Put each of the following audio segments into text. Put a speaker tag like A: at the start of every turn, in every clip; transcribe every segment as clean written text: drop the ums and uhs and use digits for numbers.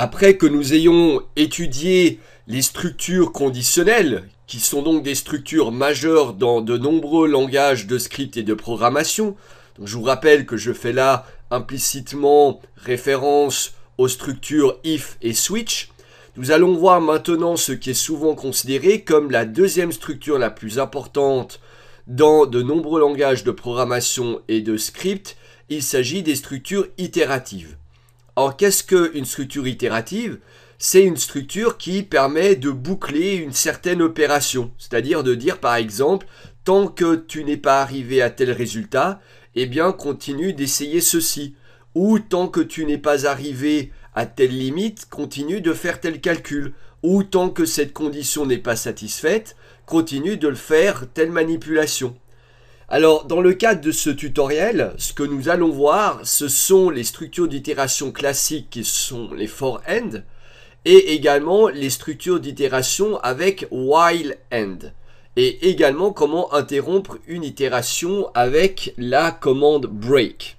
A: Après que nous ayons étudié les structures conditionnelles, qui sont donc des structures majeures dans de nombreux langages de script et de programmation, donc je vous rappelle que je fais là implicitement référence aux structures if et switch, nous allons voir maintenant ce qui est souvent considéré comme la deuxième structure la plus importante dans de nombreux langages de programmation et de script. Il s'agit des structures itératives. Alors, qu'est-ce qu'une structure itérative? C'est une structure qui permet de boucler une certaine opération. C'est-à-dire de dire, par exemple, tant que tu n'es pas arrivé à tel résultat, eh bien, continue d'essayer ceci. Ou tant que tu n'es pas arrivé à telle limite, continue de faire tel calcul. Ou tant que cette condition n'est pas satisfaite, continue de le faire telle manipulation. Alors, dans le cadre de ce tutoriel, ce que nous allons voir, ce sont les structures d'itération classiques qui sont les for end et également les structures d'itération avec while end et également comment interrompre une itération avec la commande break.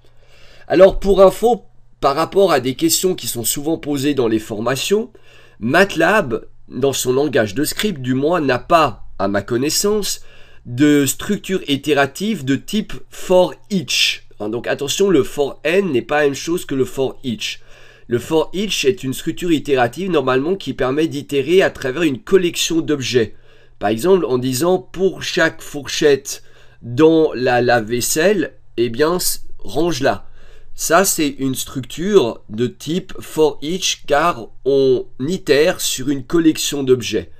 A: Alors, pour info, par rapport à des questions qui sont souvent posées dans les formations, MATLAB, dans son langage de script du moins, n'a pas, à ma connaissance, de structure itérative de type for each. Donc attention, le for n n'est pas la même chose que le for each. Le for each est une structure itérative normalement qui permet d'itérer à travers une collection d'objets. Par exemple, en disant pour chaque fourchette dans la lave-vaisselle, eh bien range-la. Ça, c'est une structure de type for each car on itère sur une collection d'objets.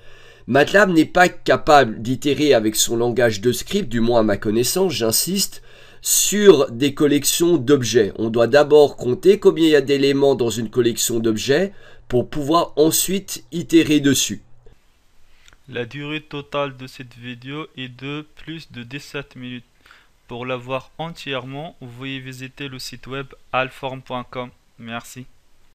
A: MATLAB n'est pas capable d'itérer avec son langage de script, du moins à ma connaissance, j'insiste, sur des collections d'objets. On doit d'abord compter combien il y a d'éléments dans une collection d'objets pour pouvoir ensuite itérer dessus.
B: La durée totale de cette vidéo est de plus de 17 minutes. Pour la voir entièrement, veuillez visiter le site web alform.com. Merci.